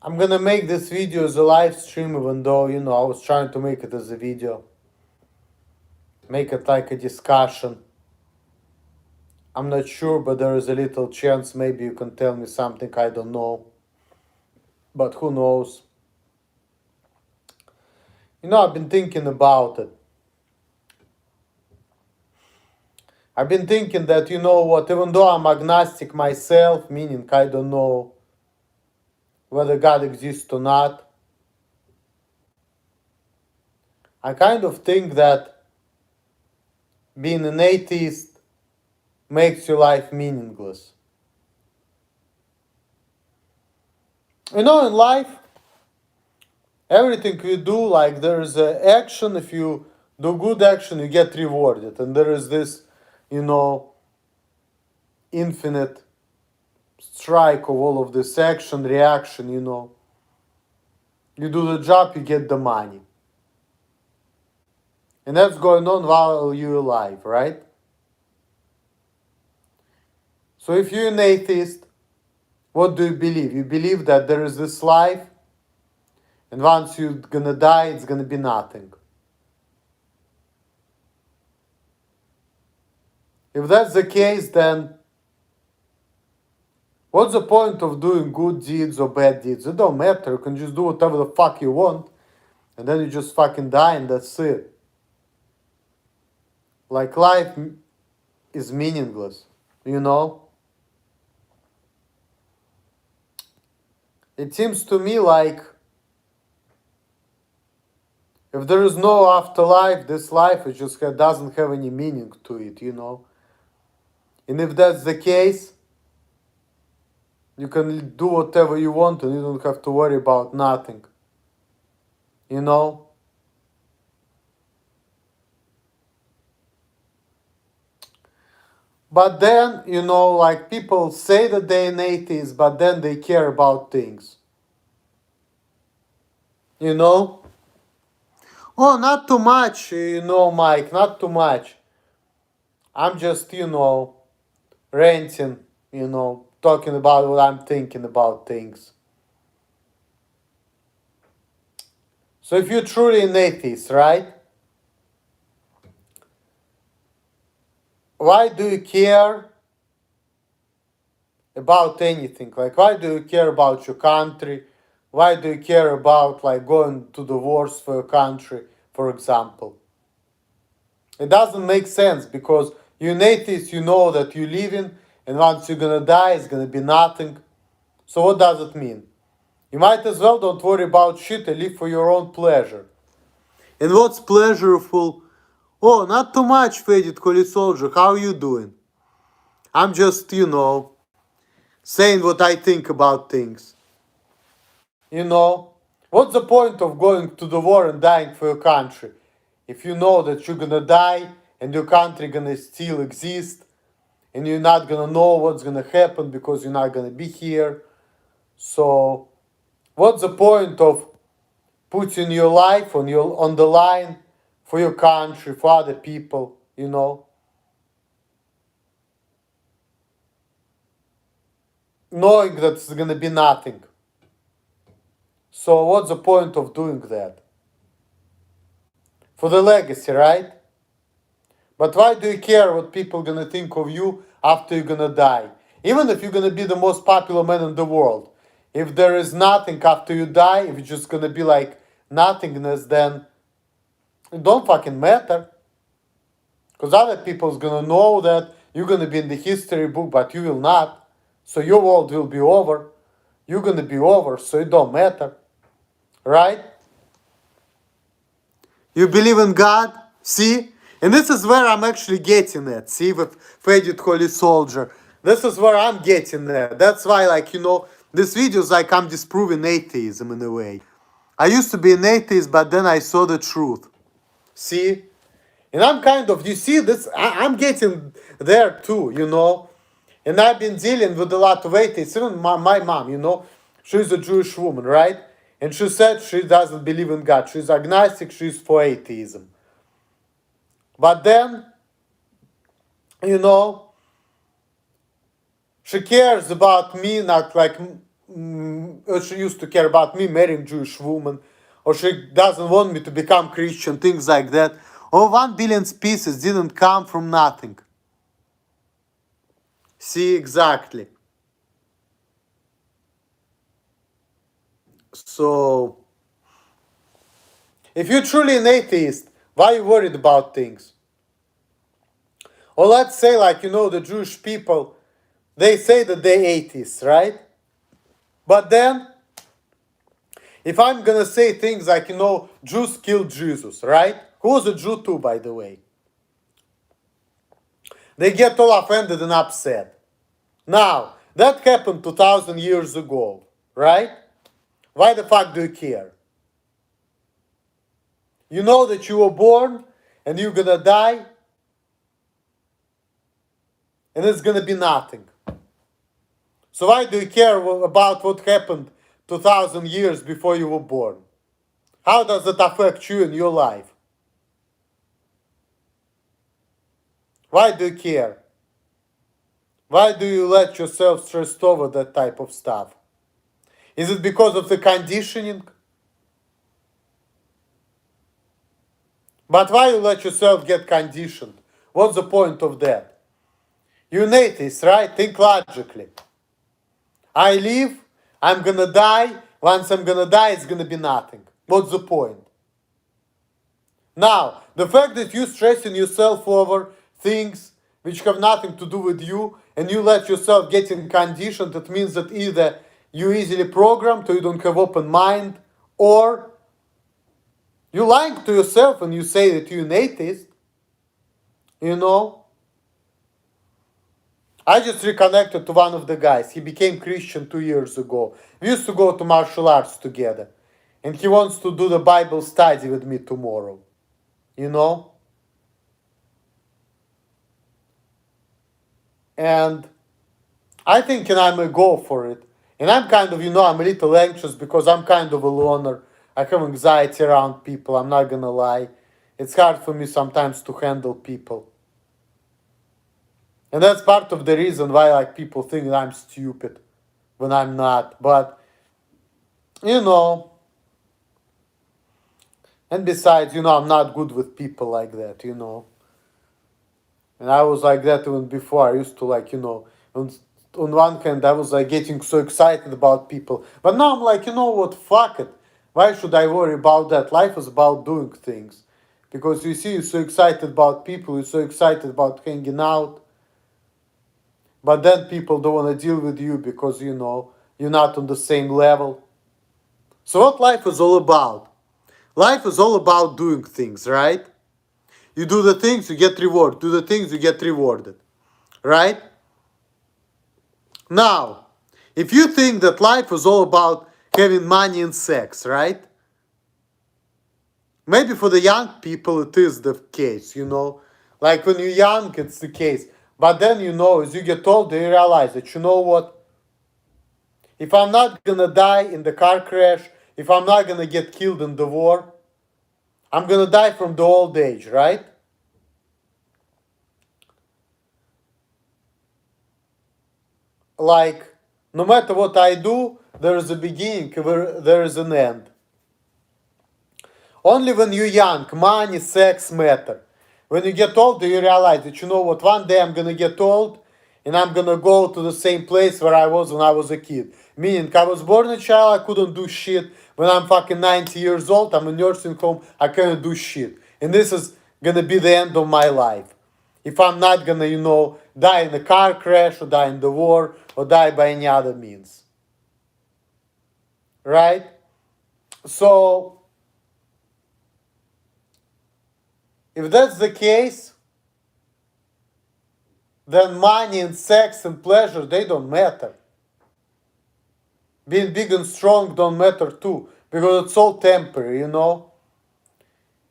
I'm gonna make this video as a live stream, even though, I was trying to make it as a video. Make it like a discussion. I'm not sure, but there is a little chance maybe you can tell me something I don't know. But who knows? I've been thinking about it. I've been thinking that, even though I'm agnostic myself, meaning I don't know whether God exists or not, I kind of think that being an atheist makes your life meaningless. In life, everything you do, like there's an action. If you do good action, you get rewarded. And there is this, infinite strike of all of this action, reaction, You do the job, you get the money. And that's going on while you're alive, right? So if you're an atheist, what do you believe? You believe that there is this life, and once you're gonna die, it's gonna be nothing. If that's the case, then what's the point of doing good deeds or bad deeds? It don't matter. You can just do whatever the fuck you want, and then you just fucking die, and that's it. Like, life is meaningless, It seems to me like if there is no afterlife, this life doesn't have any meaning to it, And if that's the case, you can do whatever you want and you don't have to worry about nothing, But then, like people say that they're an atheist, but then they care about things. Oh, not too much, Mike, not too much. I'm just, ranting, talking about what I'm thinking about things. So if you're truly an atheist, right? Why do you care about anything? Like, why do you care about your country? Why do you care about, like, going to the wars for your country, for example? It doesn't make sense because you're an atheist, you know that you're living, and once you're gonna die, it's gonna be nothing. So what does it mean? You might as well don't worry about shit and live for your own pleasure. And what's pleasurable? Oh, not too much, Faded Holy Soldier. How are you doing? I'm just, saying what I think about things. What's the point of going to the war and dying for your country if you know that you're gonna die and your country gonna still exist and you're not gonna know what's gonna happen because you're not gonna be here? So what's the point of putting your life on the line for your country, for other people, knowing that it's gonna be nothing? So what's the point of doing that? For the legacy, right? But why do you care what people gonna think of you after you're gonna die? Even if you're gonna be the most popular man in the world, if there is nothing after you die, if it's just gonna be like nothingness, then it don't fucking matter. Because other people's gonna know that you're gonna be in the history book, but you will not. So your world will be over. You're gonna be over, so it don't matter. Right? You believe in God? See? And this is where I'm actually getting at. See, with Faded Holy Soldier. This is where I'm getting at. That's why, like, this video is like I'm disproving atheism in a way. I used to be an atheist, but then I saw the truth. See? And I'm kind of, you see this, I'm getting there too, And I've been dealing with a lot of atheists. Even my mom, she's a Jewish woman, right? And she said she doesn't believe in God. She's agnostic, she's for atheism. But then, she cares about me, not like or she used to care about me marrying Jewish woman, or she doesn't want me to become Christian, things like that. Or 1 billion pieces didn't come from nothing. See, exactly. So, if you're truly an atheist, why are you worried about things? Or let's say, like, the Jewish people, they say that they're atheists, right? But then, if I'm gonna say things like, Jews killed Jesus, right? Who was a Jew too, by the way? They get all offended and upset. Now, that happened 2000 years ago, right? Why the fuck do you care? You know that you were born and you're gonna die and it's gonna be nothing. So why do you care about what happened 2000 years before you were born? How does it affect you in your life? Why do you care? Why do you let yourself stressed over that type of stuff? Is it because of the conditioning? But why you let yourself get conditioned? What's the point of that? You're an atheist, right? Think logically. I live, I'm gonna die. Once I'm gonna die, it's gonna be nothing. What's the point? Now, the fact that you're stressing yourself over things which have nothing to do with you and you let yourself get in conditioned, it means that either you're easily programmed or you don't have open mind, or you're lying to yourself when you say that you're an atheist. I just reconnected to one of the guys. He became Christian 2 years ago. We used to go to martial arts together. And he wants to do the Bible study with me tomorrow. And I think I'm a go for it. And I'm kind of, I'm a little anxious because I'm kind of a loner. I have anxiety around people, I'm not gonna lie. It's hard for me sometimes to handle people. And that's part of the reason why people think that I'm stupid when I'm not. But, and besides, I'm not good with people like that. And I was like that even before. I used to on one hand, I was getting so excited about people. But now I'm like, what, fuck it. Why should I worry about that? Life is about doing things. Because you see, you're so excited about people, you're so excited about hanging out. But then people don't want to deal with you because, you're not on the same level. So what life is all about? Life is all about doing things, right? You do the things, you get rewarded. Do the things, you get rewarded. Right? Now, if you think that life is all about having money and sex, right? Maybe for the young people it is the case, Like when you're young, it's the case. But then, as you get older, you realize that, what? If I'm not gonna die in the car crash, if I'm not gonna get killed in the war, I'm gonna die from the old age, right? Like, no matter what I do, there is a beginning, there is an end. Only when you're young, money, sex matter. When you get older, you realize that, what, one day I'm gonna get old and I'm gonna go to the same place where I was when I was a kid. Meaning, I was born a child, I couldn't do shit. When I'm fucking 90 years old, I'm in nursing home, I can't do shit. And this is gonna be the end of my life. If I'm not gonna, die in a car crash or die in the war or die by any other means. Right? So, if that's the case, then money and sex and pleasure, they don't matter. Being big and strong don't matter too, because it's all temporary,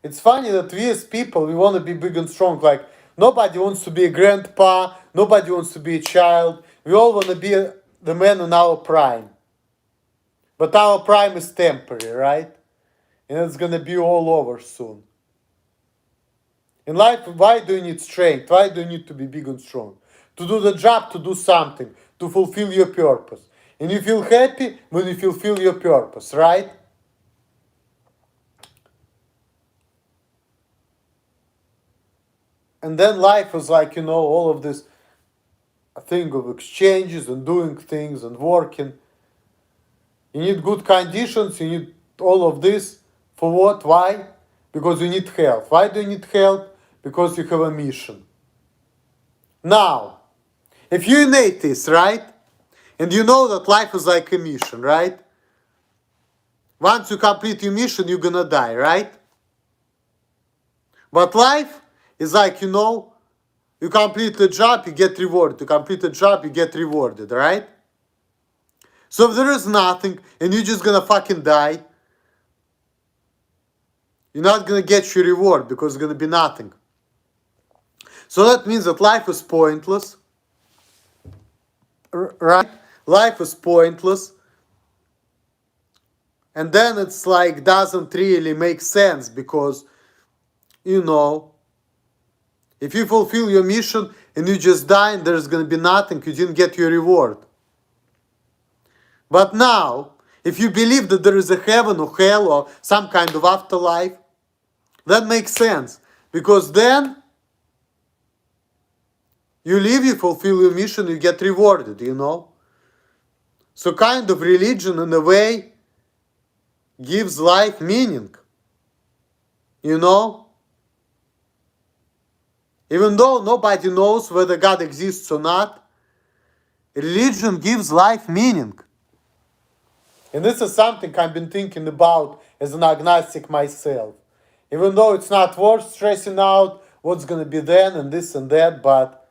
It's funny that we as people, we want to be big and strong. Like, nobody wants to be a grandpa, nobody wants to be a child. We all want to be the man in our prime. But our prime is temporary, right? And it's going to be all over soon. In life, why do you need strength? Why do you need to be big and strong? To do the job, to do something, to fulfill your purpose. And you feel happy when you fulfill your purpose, right? And then life is like, all of this thing of exchanges and doing things and working. You need good conditions, you need all of this. For what? Why? Because you need help. Why do you need help? Because you have a mission. Now, if you're an atheist, right? And you know that life is like a mission, right? Once you complete your mission, you're gonna die, right? But life is like, you complete the job, you get rewarded. You complete the job, you get rewarded, right? So if there is nothing and you're just gonna fucking die, you're not gonna get your reward because it's gonna be nothing. So that means that life is pointless, right? Life is pointless. And then it's like doesn't really make sense because, if you fulfill your mission and you just die and there's gonna be nothing, you didn't get your reward. But now, if you believe that there is a heaven or hell or some kind of afterlife, that makes sense. Because then you live, you fulfill your mission, you get rewarded, So kind of religion in a way gives life meaning. Even though nobody knows whether God exists or not, religion gives life meaning. And this is something I've been thinking about as an agnostic myself. Even though it's not worth stressing out what's going to be then and this and that, but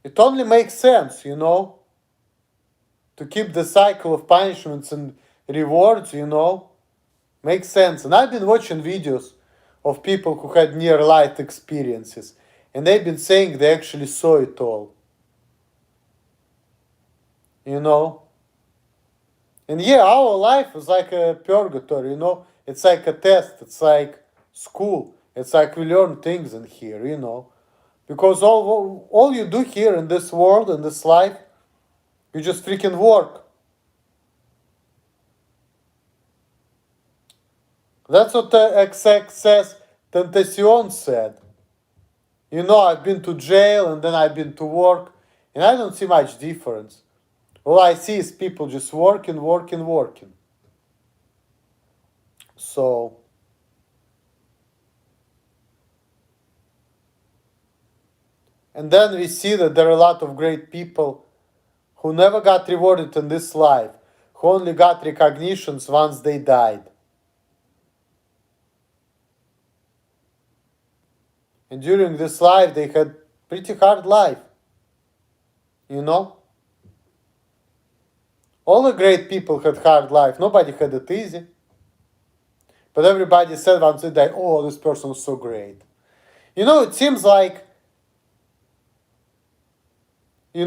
it only makes sense, to keep the cycle of punishments and rewards, makes sense. And I've been watching videos of people who had near-light experiences, and they've been saying they actually saw it all. And yeah, our life is like a purgatory, It's like a test, it's like school. It's like we learn things in here, Because all you do here in this world, in this life, you just freaking work. That's what XXS Tentacion said. I've been to jail and then I've been to work, and I don't see much difference. All I see is people just working, working, working. So, and then we see that there are a lot of great people who never got rewarded in this life, who only got recognitions once they died. And during this life, they had pretty hard life. All the great people had hard life. Nobody had it easy. But everybody said once they died, oh, this person was so great. It seems like, we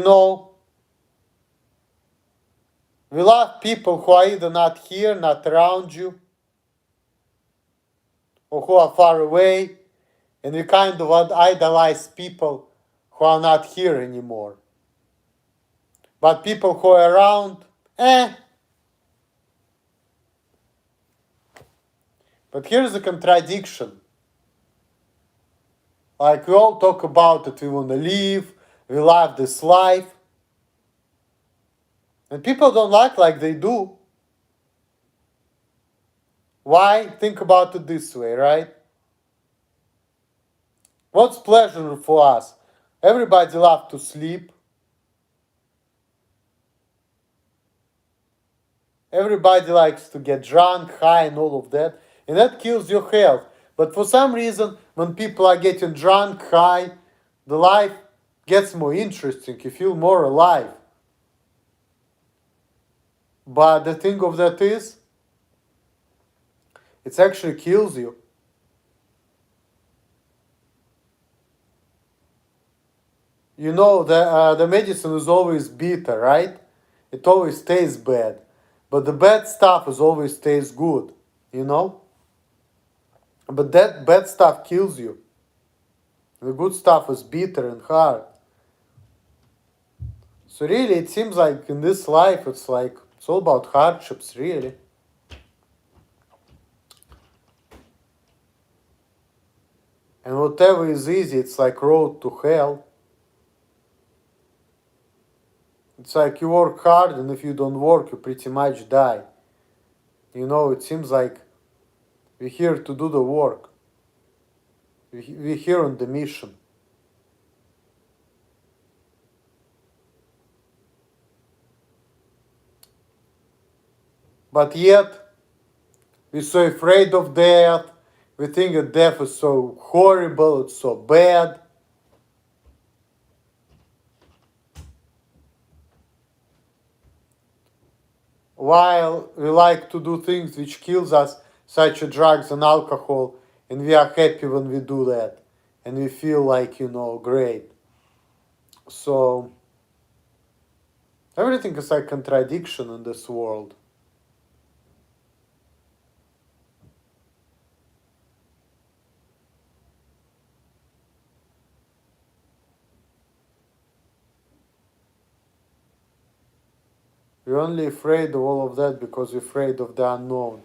love people who are either not here, not around you, or who are far away, and we kind of idolize people who are not here anymore. But people who are around, But here's the contradiction. Like we all talk about it, we want to live, we love this life. And people don't like they do. Why? Think about it this way, right? What's pleasure for us? Everybody loves to sleep. Everybody likes to get drunk, high, and all of that. And that kills your health. But for some reason, when people are getting drunk, high, the life gets more interesting. You feel more alive. But the thing of that is, it actually kills you. The medicine is always bitter, right? It always tastes bad. But the bad stuff is always tastes good, But that bad stuff kills you. The good stuff is bitter and hard. So really, it seems like in this life, it's all about hardships, really. And whatever is easy, it's like road to hell. It's like you work hard, and if you don't work, you pretty much die. It seems like we're here to do the work. We're here on the mission. But yet, we're so afraid of death. We think that death is so horrible, it's so bad. While we like to do things which kills us, such as drugs and alcohol, and we are happy when we do that. And we feel like, great. So, everything is like contradiction in this world. We're only afraid of all of that because we're afraid of the unknown.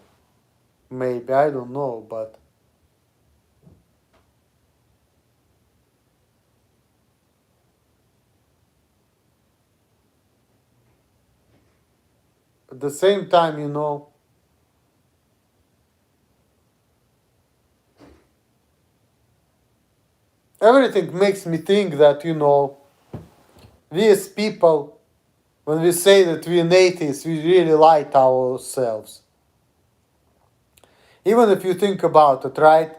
Maybe, I don't know, but at the same time, everything makes me think that, we as people, when we say that we're atheists, we really lie to ourselves. Even if you think about it, right?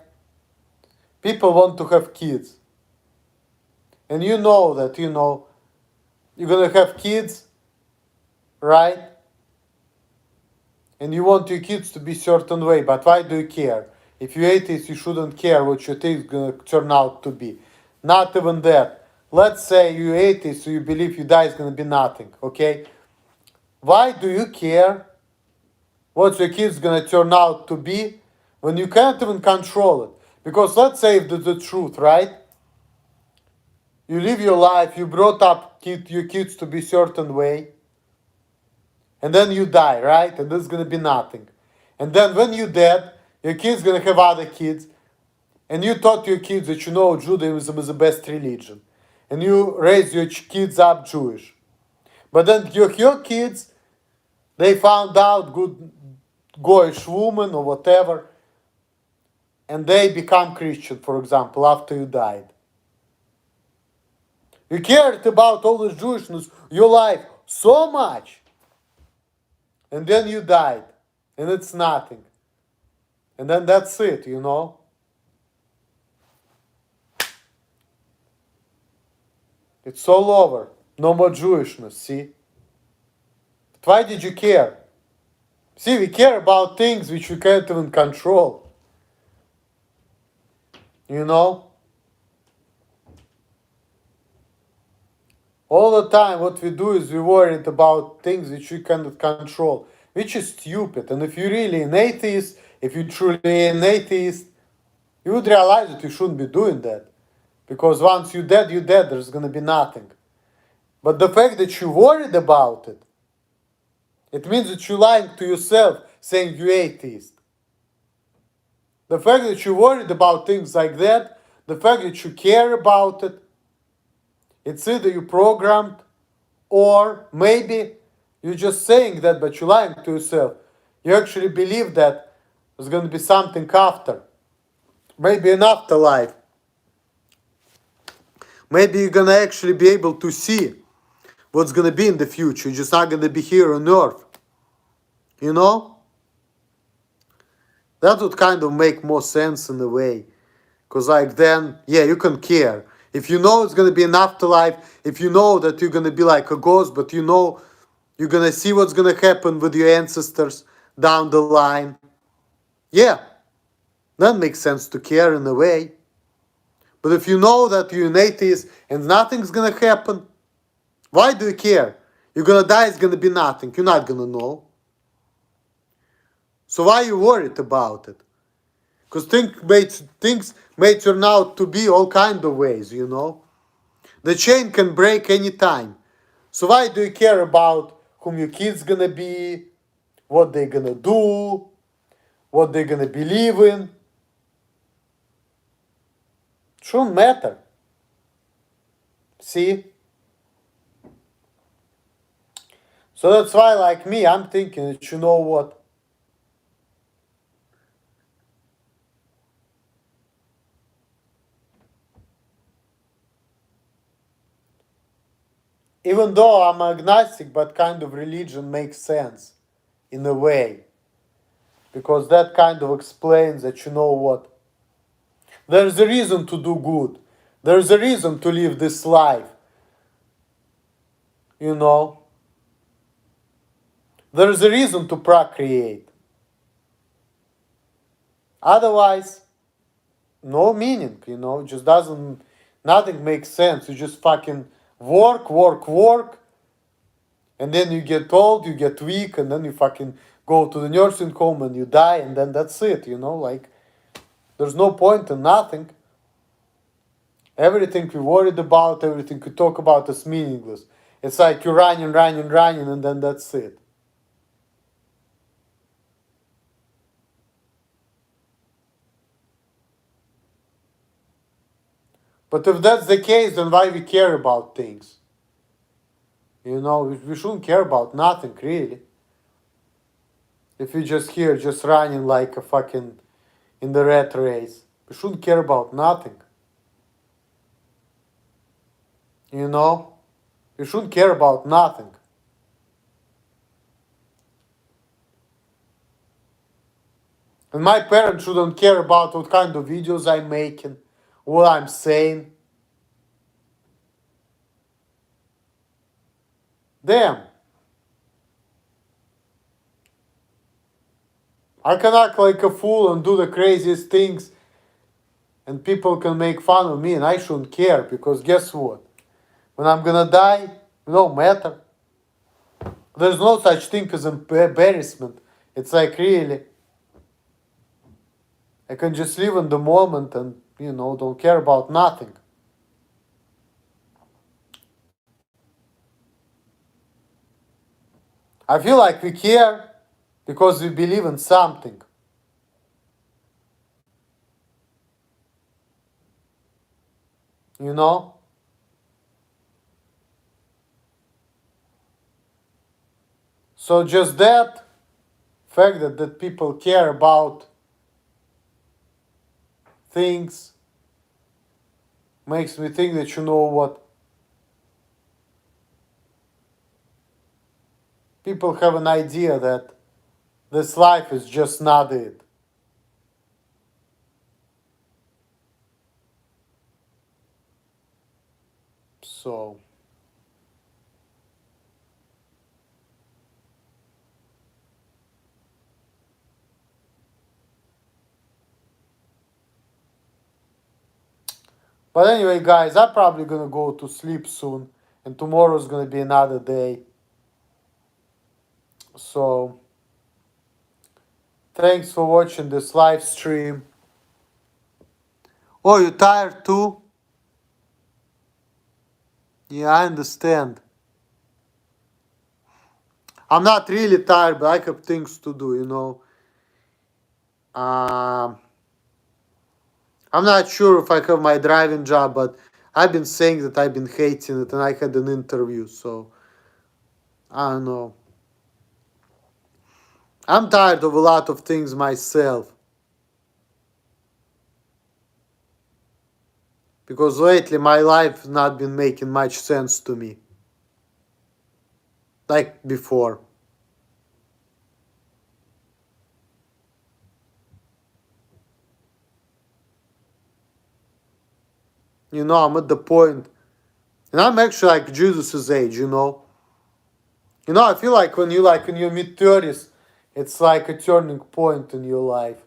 People want to have kids. And you know that, you're gonna have kids, right? And you want your kids to be certain way, but why do you care? If you're atheist, you shouldn't care what your kid is gonna turn out to be. Not even that. Let's say you're atheist, so you believe you die is gonna be nothing, okay? Why do you care what your kid's gonna turn out to be when you can't even control it? Because let's say if the truth, right? You live your life, you brought up your kids to be certain way, and then you die, right? And there's gonna be nothing. And then when you're dead, your kid's gonna have other kids, and you taught your kids that Judaism is the best religion, and you raise your kids up Jewish. But then your kids, they found out good Goyish woman or whatever, and they become Christian, for example, after you died. You cared about all this Jewishness, your life, so much. And then you died. And it's nothing. And then that's it, It's all over. No more Jewishness, see? But why did you care? See, we care about things which we can't even control. All the time what we do is we worried about things which we cannot control, which is stupid. And if you're really an atheist, if you're truly an atheist, you would realize that you shouldn't be doing that. Because once you're dead, there's going to be nothing. But the fact that you're worried about it, it means that you're lying to yourself, saying you're atheist. The fact that you're worried about things like that, the fact that you care about it, it's either you programmed or maybe you're just saying that, but you're lying to yourself. You actually believe that there's going to be something after. Maybe an afterlife. Maybe you're going to actually be able to see what's going to be in the future. You're just not going to be here on earth. That would kind of make more sense in a way. Because then, yeah, you can care. If you know it's going to be an afterlife, if you know that you're going to be like a ghost, but you're going to see what's going to happen with your ancestors down the line. Yeah, that makes sense to care in a way. But if you know that you're an atheist and nothing's going to happen, why do you care? You're going to die, it's going to be nothing. You're not going to know. So why are you worried about it? Because things may turn out to be all kind of ways, you know. The chain can break anytime. So why do you care about whom your kid's gonna be, what they're gonna do, what they're gonna believe in? Shouldn't matter. See? So that's why, like me, I'm thinking that, you know what? Even though I'm agnostic, but kind of religion makes sense in a way. Because that kind of explains that, you know what? There's a reason to do good. There's a reason to live this life. You know? There's a reason to procreate. Otherwise, no meaning, you know? It just doesn't, nothing makes sense. You just fucking work, work, work. And then you get old, you get weak, and then you fucking go to the nursing home and you die, and then that's it, you know? Like, there's no point in nothing. Everything we worried about, everything we talk about is meaningless. It's like you're running, running, running, and then that's it. But if that's the case, then why we care about things? You know, we shouldn't care about nothing, really. If we just here, just running like a fucking in the rat race, we shouldn't care about nothing. You know? We shouldn't care about nothing. And my parents shouldn't care about what kind of videos I'm making, what I'm saying. Damn. I can act like a fool and do the craziest things, and people can make fun of me, and I shouldn't care, because guess what? When I'm gonna die, it don't matter. There's no such thing as embarrassment. It's like, really, I can just live in the moment and, you know, don't care about nothing. I feel like we care because we believe in something. You know? So just that fact that people care about things makes me think that, you know what? People have an idea that this life is just not it. So, but anyway, guys, I'm probably gonna go to sleep soon, and tomorrow's gonna be another day. So, thanks for watching this live stream. Oh, you tired too? Yeah, I understand. I'm not really tired, but I have things to do, you know. I'm not sure if I have my driving job, but I've been saying that I've been hating it, and I had an interview, so I don't know. I'm tired of a lot of things myself. Because lately my life has not been making much sense to me. Like before. You know, I'm at the point, and I'm actually like Jesus' age, you know. You know, I feel like when you're in your mid-30s, it's like a turning point in your life.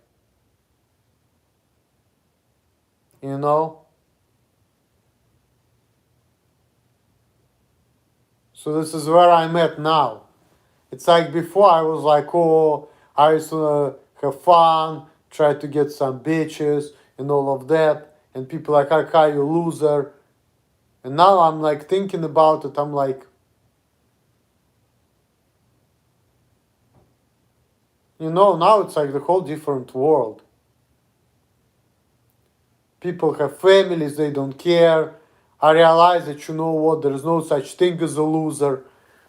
You know? So this is where I'm at now. It's like before I was like, oh, I used to have fun, try to get some bitches, and all of that, and people like, "Hi, you loser." And now I'm like thinking about it. I'm like, now it's like the whole different world. People have families, they don't care. I realize that, there's no such thing as a loser,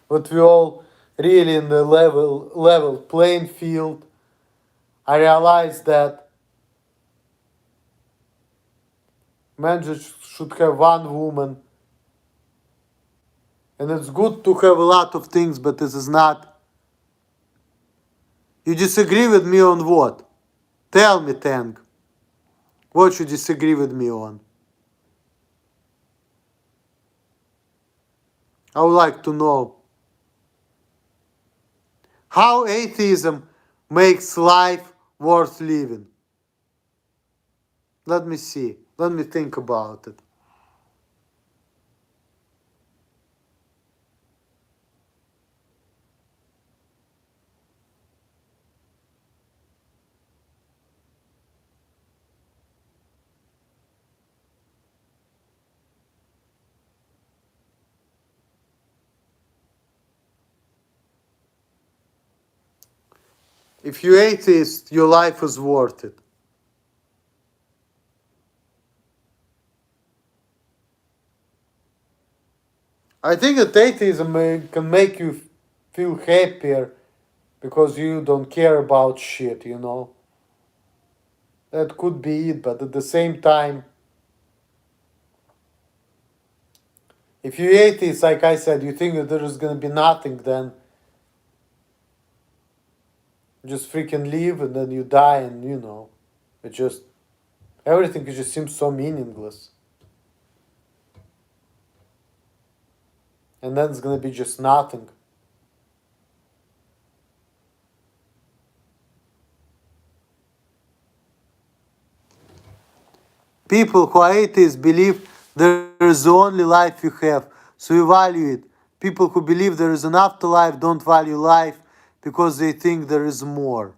but we all really in the level playing field. I realize that men just should have one woman, and it's good to have a lot of things, but this is not. You disagree with me on what? Tell me, Tang. What you disagree with me on? I would like to know how atheism makes life worth living. Let me see. Let me think about it. If you're atheist, your life is worth it. I think that atheism can make you feel happier because you don't care about shit, That could be it, but at the same time, if you're atheist, like I said, you think that there is going to be nothing, then just freaking leave and then you die and, it just, everything just seems so meaningless. And then it's going to be just nothing. People who are atheists believe there is the only life you have, so you value it. People who believe there is an afterlife don't value life because they think there is more.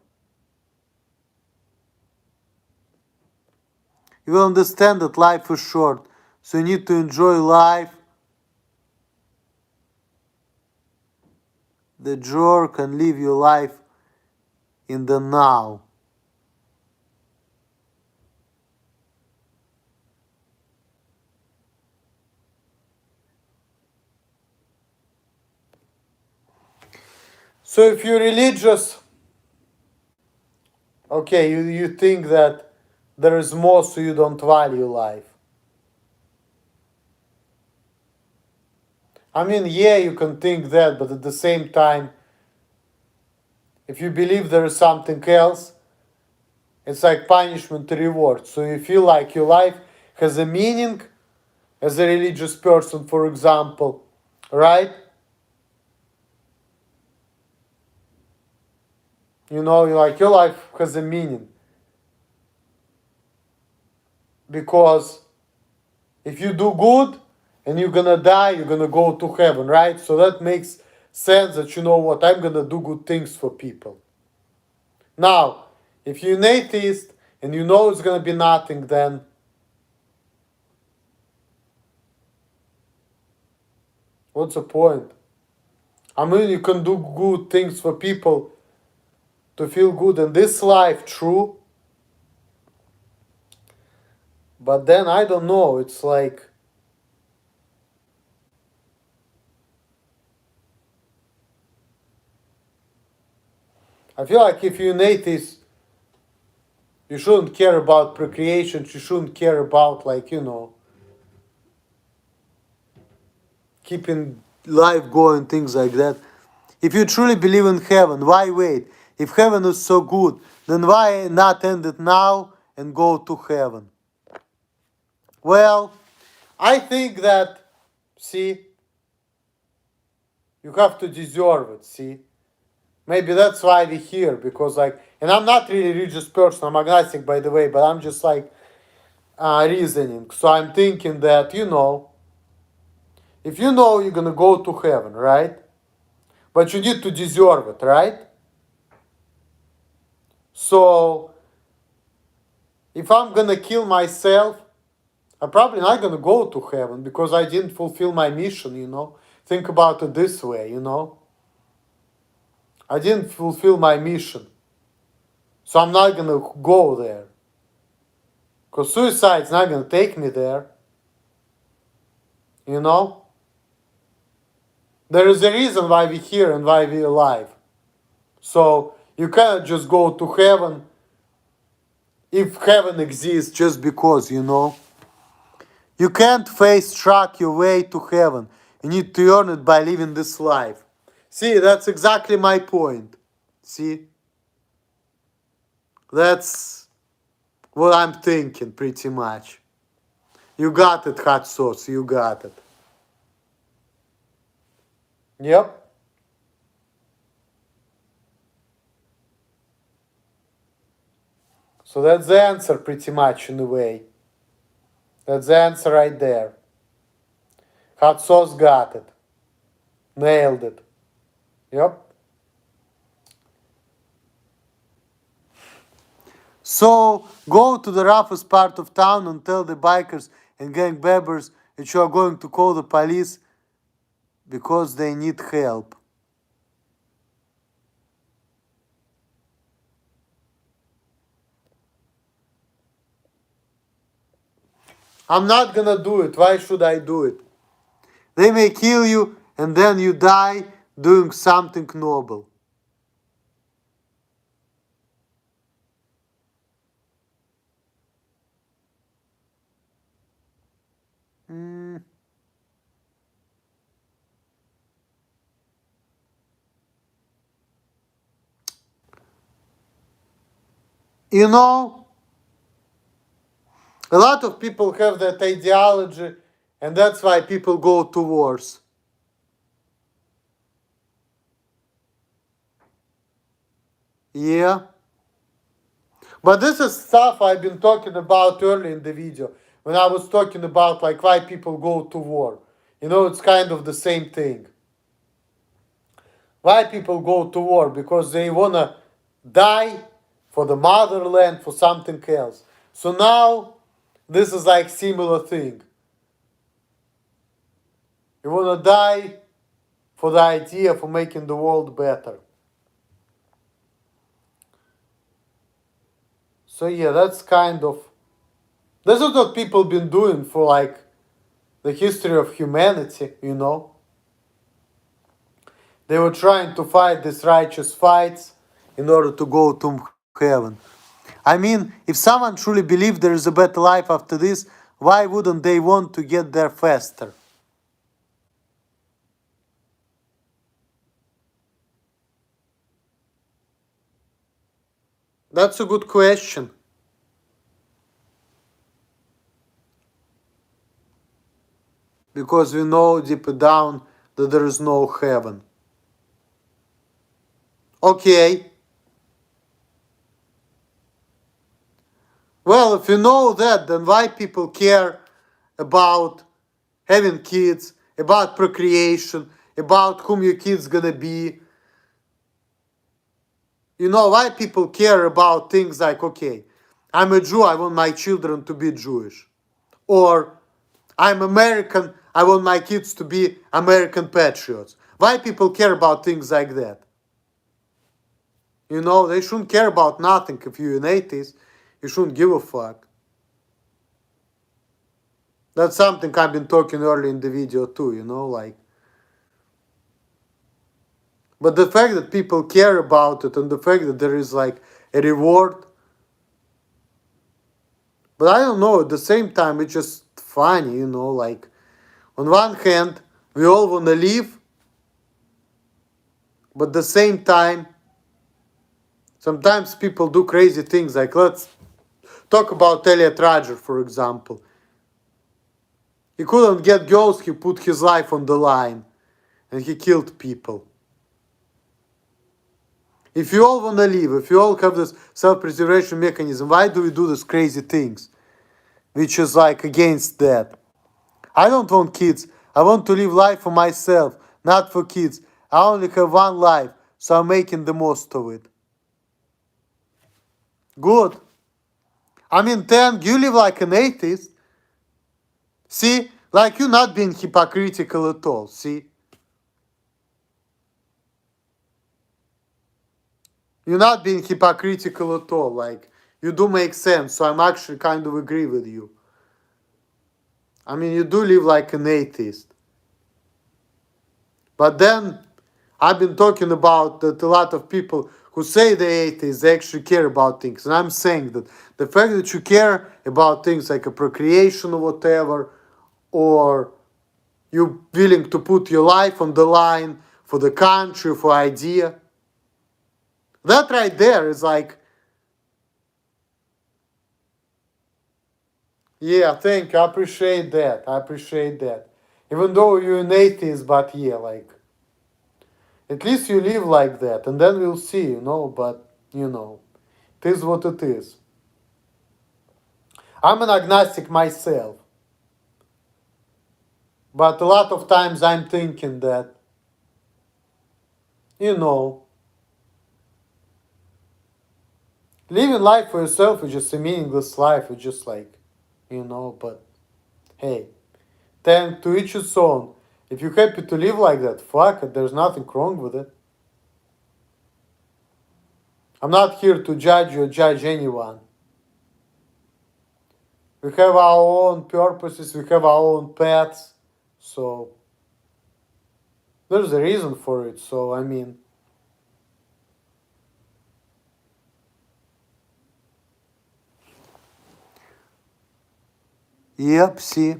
You will understand that life is short, so you need to enjoy life. The drawer can live your life in the now. So if you're religious, okay, you think that there is more, so you don't value life. I mean, yeah, you can think that, but at the same time, if you believe there is something else, it's like punishment to reward. So you feel like your life has a meaning as a religious person, for example, right? Your life has a meaning. Because if you do good and you're gonna die, you're gonna go to heaven, right? So that makes sense that, I'm gonna do good things for people. Now, if you're an atheist and you know it's gonna be nothing, then what's the point? I mean, you can do good things for people to feel good in this life, true. But then, I don't know, it's like, I feel like if you're an atheist, you shouldn't care about procreation, you shouldn't care about, keeping life going, things like that. If you truly believe in heaven, why wait? If heaven is so good, then why not end it now and go to heaven? Well, I think that, see, you have to deserve it, see? Maybe that's why we're here, because and I'm not really a religious person, I'm agnostic, by the way, but I'm just reasoning. So I'm thinking that, if you're gonna go to heaven, right? But you need to deserve it, right? So if I'm gonna kill myself, I'm probably not gonna go to heaven because I didn't fulfill my mission, you know. Think about it this way, you know. I didn't fulfill my mission. So I'm not gonna go there. Because suicide's not gonna take me there. You know? There is a reason why we're here and why we're alive. So you cannot just go to heaven if heaven exists just because, you know. You can't face track your way to heaven. You need to earn it by living this life. See, that's exactly my point. See? That's what I'm thinking pretty much. You got it, hot sauce, you got it. Yep. So that's the answer pretty much in a way. That's the answer right there. Hot sauce got it. Nailed it. Yep. So go to the roughest part of town and tell the bikers and gang members that you are going to call the police because they need help. I'm not gonna do it. Why should I do it? They may kill you and then you die doing something noble. You know, a lot of people have that ideology, and that's why people go to wars. Yeah. But this is stuff I've been talking about earlier in the video, when I was talking about like why people go to war. You know, it's kind of the same thing. Why people go to war? Because they wanna die for the motherland, for something else. So now, this is like similar thing. You wanna die for the idea for making the world better. So yeah, that's kind of, this is what people been doing for like the history of humanity, you know. They were trying to fight these righteous fights in order to go to heaven. I mean, if someone truly believed there is a better life after this, why wouldn't they want to get there faster? That's a good question. Because we know deep down that there is no heaven. Okay. Well, if you know that, then why people care about having kids, about procreation, about whom your kid's gonna be? You know, why people care about things like, okay, I'm a Jew, I want my children to be Jewish. Or I'm American, I want my kids to be American patriots. Why people care about things like that? You know, they shouldn't care about nothing. If you're an atheist, you shouldn't give a fuck. That's something I've been talking earlier in the video too, you know, like. But the fact that people care about it and the fact that there is like a reward. But I don't know, at the same time, it's just funny, you know, like. On one hand, we all want to live. But at the same time, sometimes people do crazy things. Like, let's talk about Elliot Rodger, for example. He couldn't get girls, he put his life on the line. And he killed people. If you all want to live, if you all have this self-preservation mechanism, why do we do these crazy things? Which is like against that. I don't want kids. I want to live life for myself, not for kids. I only have one life, so I'm making the most of it. Good. I mean, then you live like an atheist. See? Like you're not being hypocritical at all. See? You're not being hypocritical at all. Like, you do make sense. So I'm actually kind of agree with you. I mean, you do live like an atheist. But then, I've been talking about that a lot of people who say they're atheists, they actually care about things. And I'm saying that the fact that you care about things like a procreation or whatever, or you're willing to put your life on the line for the country, for idea, that right there is like, yeah, thank you. I appreciate that. I appreciate that. Even though you're an atheist, but yeah, like, at least you live like that, and then we'll see, but, it is what it is. I'm an agnostic myself, but a lot of times I'm thinking that, living life for yourself is just a meaningless life. It's just like, but hey, then to each his own. If you're happy to live like that, fuck it, there's nothing wrong with it. I'm not here to judge you or judge anyone. We have our own purposes, we have our own paths, so there's a reason for it. So, I mean, yep, see.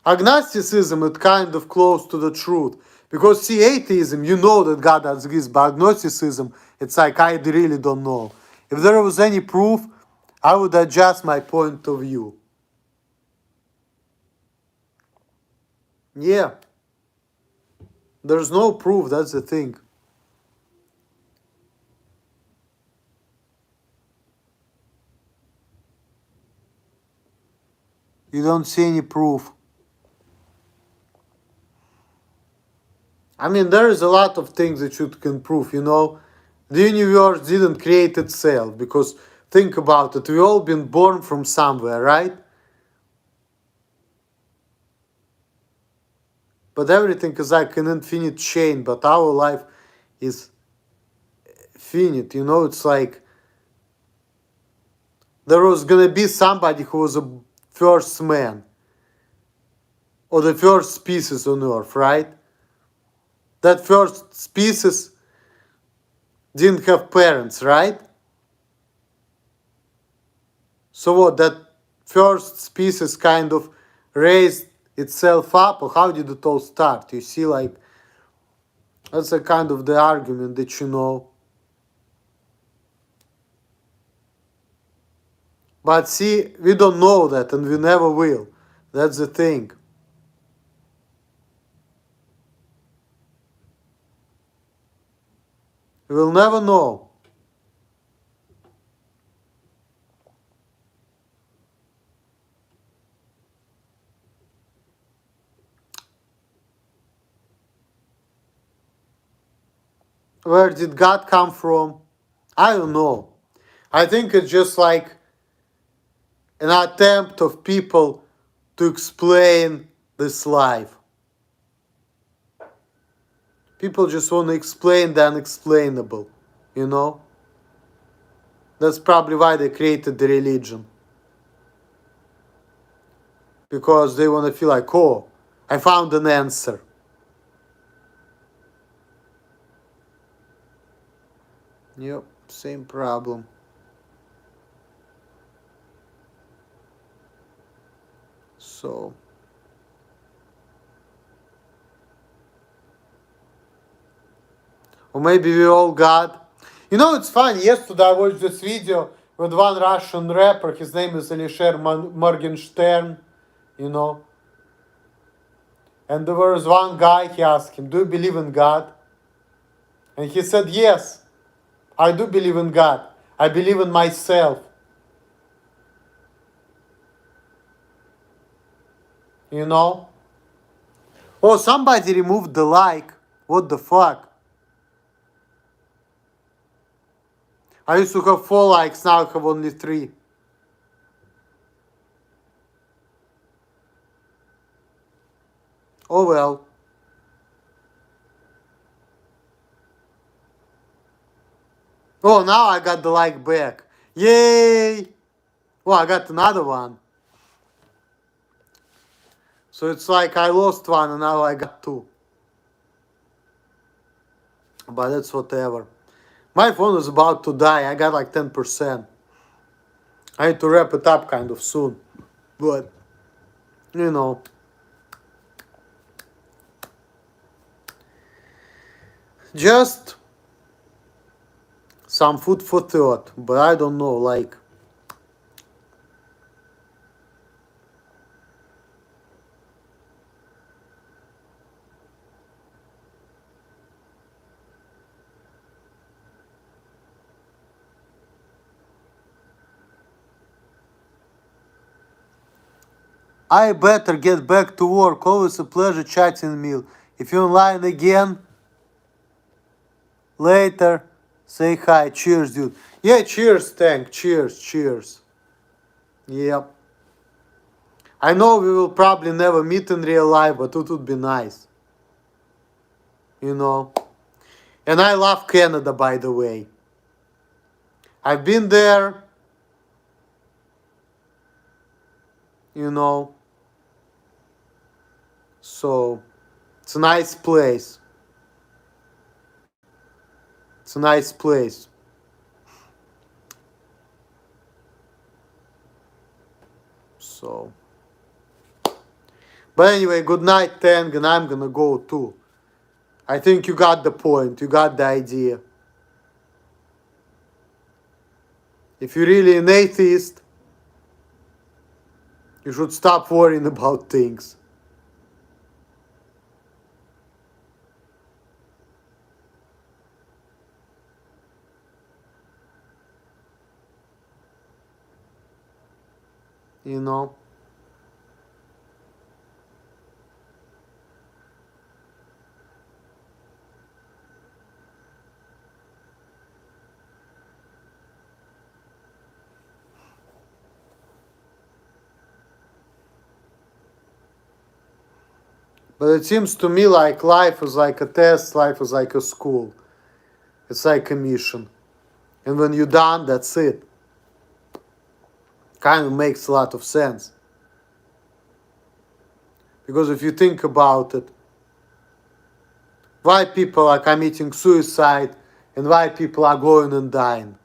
Agnosticism is kind of close to the truth. Because, see, atheism, you know that God exists, but agnosticism, it's like I really don't know. If there was any proof, I would adjust my point of view. Yeah. There's no proof, that's the thing. You don't see any proof. I mean, there is a lot of things that you can prove, The universe didn't create itself, because think about it, we all been born from somewhere, right? But everything is like an infinite chain, but our life is finite, it's like there was gonna be somebody who was a first man, or the first species on Earth, right? That first species didn't have parents, right? So what, that first species kind of raised itself up, or how did it all start? You see, like, that's a kind of the argument that But see, we don't know that, and we never will. That's the thing. We will never know. Where did God come from? I don't know. I think it's just like an attempt of people to explain this life. People just want to explain the unexplainable, That's probably why they created the religion. Because they want to feel like, oh, I found an answer. Yep, same problem. So, or maybe we all God. It's funny. Yesterday I watched this video with one Russian rapper. His name is Alisher Morgenstern, And there was one guy, he asked him, do you believe in God? And he said, yes, I do believe in God. I believe in myself. Oh, somebody removed the like. What the fuck? I used to have 4 likes, now I have only 3. Oh well. Oh, now I got the like back. Yay! Oh, I got another one. So it's like I lost one and now I got 2. But that's whatever. My phone is about to die. I got like 10%. I need to wrap it up kind of soon. But, you know. Just some food for thought. But I don't know, like. I better get back to work. Always a pleasure chatting, Meal. If you're online again, later, say hi. Cheers, dude. Yeah, cheers, Tank. Cheers, cheers. Yep. I know we will probably never meet in real life, but it would be nice. You know. And I love Canada, by the way. I've been there. You know. So, it's a nice place. It's a nice place. So. But anyway, good night, Tang, and I'm gonna go too. I think you got the point. You got the idea. If you're really an atheist, you should stop worrying about things. You know? But it seems to me like life is like a test, life is like a school. It's like a mission. And when you're done, that's it. Kind of makes a lot of sense. Because if you think about it, why people are committing suicide and why people are going and dying?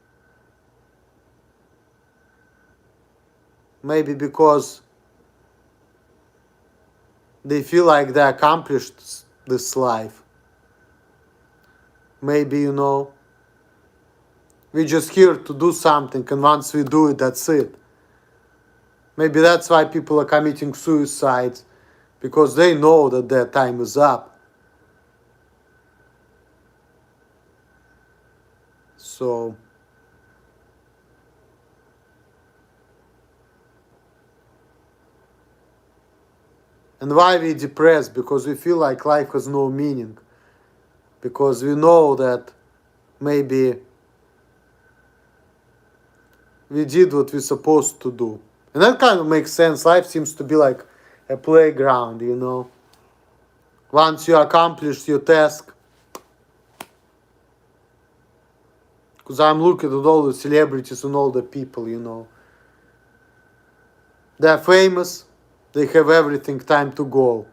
Maybe because they feel like they accomplished this life. Maybe, you know, we're just here to do something, and once we do it, that's it. Maybe that's why people are committing suicide, because they know that their time is up. So, and why we depressed? Because we feel like life has no meaning. Because we know that maybe we did what we're supposed to do. And that kind of makes sense. Life seems to be like a playground, you know. Once you accomplish your task, because I'm looking at all the celebrities and all the people, you know. They're famous, they have everything, time to go.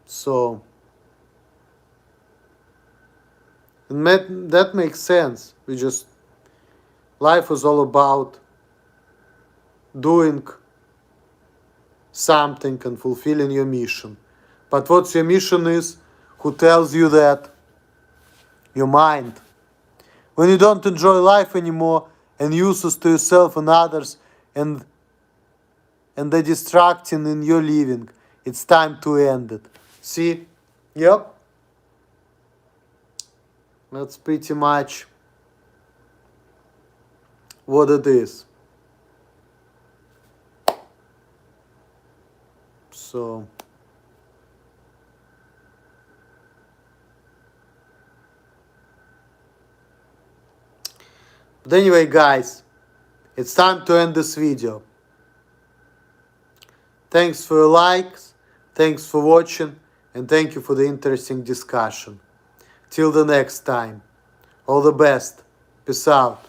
So, that makes sense. Life is all about doing something and fulfilling your mission. But what your mission is, who tells you that? Your mind. When you don't enjoy life anymore and useless to yourself and others and the distracting in your living, it's time to end it. See? Yep. That's pretty much what it is. So, But anyway, guys, it's time to end this video. Thanks for your likes, thanks for watching, and thank you for the interesting discussion. Till the next time. All the best. Peace out.